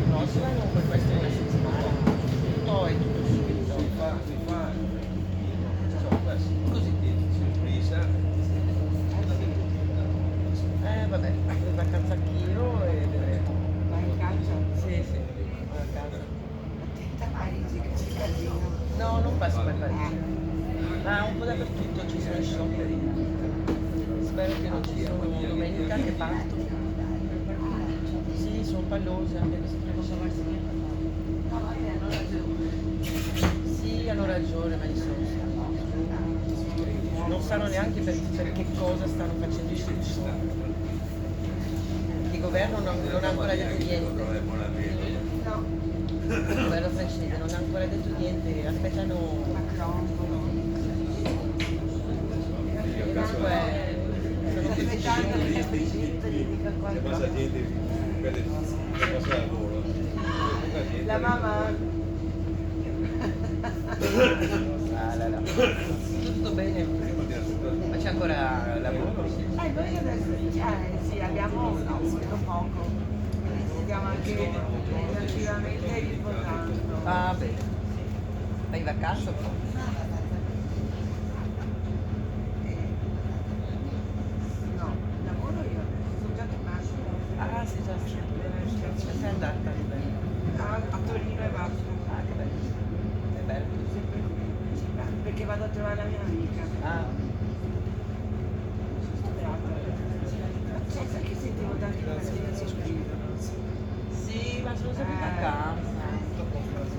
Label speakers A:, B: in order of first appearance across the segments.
A: prossima comunque questa è una settimana. Poi tutto subito. Così. Vabbè, vado in vacanza anch'io e vedremo.
B: Vai in caccia?
A: Sì, sì, vado a casa.
B: Attenta a Parigi che c'è casino.
A: No, non passo per Parigi. Ma un po' dappertutto ci sono i scioperi. Spero che non ci sono domenica che parto. Sì, sono pallose anche queste persone.
B: No, vabbè, hanno ragione.
A: Sì, hanno ragione, ma insomma. Non sanno neanche per che cosa stanno facendo i scioperi. Il governo non ha ancora detto niente.
B: No,
A: Il governo francese non ha ancora detto niente, aspettano.
B: Macron,
A: Comunque sono
B: sta
A: così
B: aspettando che
A: scemi.
B: la Brigitte gli dica
C: C'è massa
B: qualcosa.
C: gente che passa al lavoro. Poca gente.
B: La mamma?
A: Tutto bene, ma c'è ancora lavoro.
B: Noi adesso, sì, abbiamo molto poco. Stiamo anche relativamente riposando.
A: Ah, bene. Vai in vacanza poi?
B: No, lavoro io adesso, sono già tornata.
A: Ah, sì, già, sì. Dove sei andata? Che bello.
B: A Torino e basta.
A: Ah, che bello. Che bello.
B: Sempre qui. Perché vado a trovare la mia amica.
A: Ah,
B: Sai che sentivo tanti partiti scrivono.
A: sì, ma sono sempre in vacanza.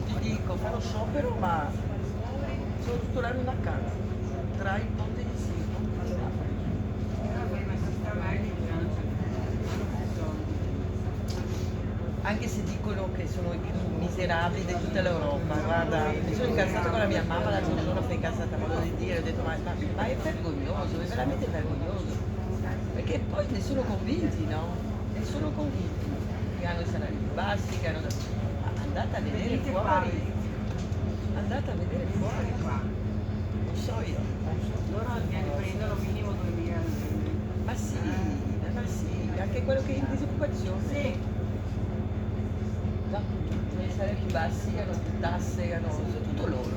A: Ti dico, farò sciopero, ma sono tutto l'anno in vacanza. Tra il ponte di Siena.
B: Vabbè, ma si sta meglio in Francia.
A: Anche se dicono che sono i più miserabili di tutta l'Europa, guarda, mi sono incazzata con la mia mamma l'altro giorno, fa incazzata a modo di dire, ho detto ma è vergognoso, è veramente vergognoso, perché poi ne sono convinti, no? Ne sono convinti, che hanno i salari più bassi, che hanno. Ma andate a vedere
B: Venite qua,
A: fuori, andate a vedere fuori,
B: qua.
A: non so io,
B: Loro ne prendono minimo 2000.
A: ma sì, anche quello che è in disoccupazione.
B: Sì.
A: No, i salari più bassi, hanno più tasse, sono tutto loro.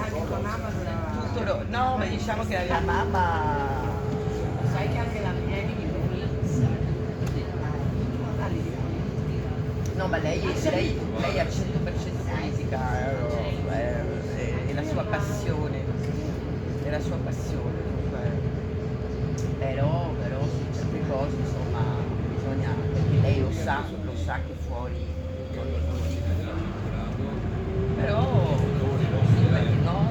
B: Anche con Amazon.
A: Tutto loro. No, ma diciamo che la mia mamma.
B: Sai che anche la mia è di
A: No, ma lei è al 100% politica, è la sua passione, è la sua passione. Però su certe cose insomma bisogna, perché lei lo sa che fuori non è così. Però sì, perché no?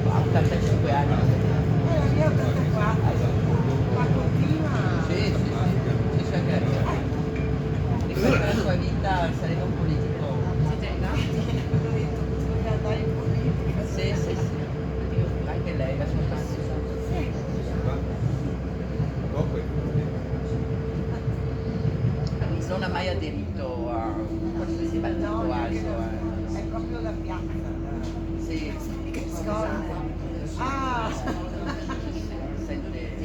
A: Ha 85 anni.
B: La mia 84. Ma continua.
A: Sì, sì, anche la mia. E quella della sua vita sarebbe un politico.
B: Ho detto, bisogna andare in politica.
A: Sì. Anche lei, la sua passione. Non ha mai aderito a qualsiasi partito
B: No,
A: alto.
B: è proprio la piazza.
A: Sì,
B: Che scorda. Ah!
A: sente.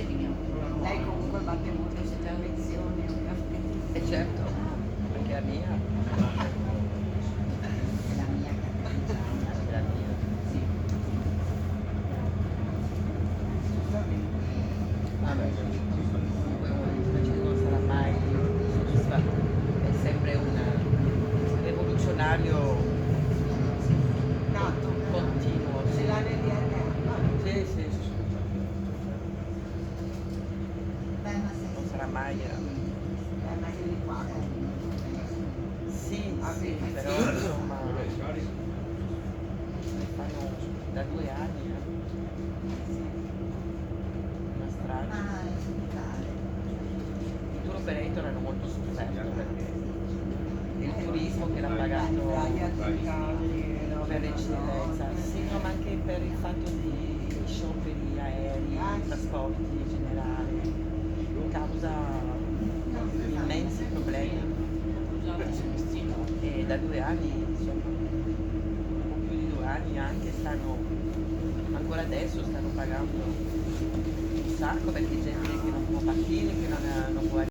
B: Lei comunque batte molto sulle elezioni, ovviamente.
A: E certo, anche la mia.
B: È la mia
A: Anche la mia. Sì. Vabbè, comunque il francese non sarà mai soddisfatto, è sempre un rivoluzionario
B: nato.
A: continuo.
B: Ce
A: Sì,
B: l'ha nel DNA.
A: sì. Non sarà mai.
B: È meglio di qua.
A: Sì, però insomma ne fanno da 2 anni. Una strage. I tour operator hanno molto sofferto perché il turismo che l'ha pagato per l'eccellenza, sì, no, ma anche per il fatto di scioperi aerei, trasporti in generale, causa immensi problemi. E da 2 anni, insomma, un po' più di 2 anni anche ancora adesso stanno pagando un sacco perché gente che non può partire, che non può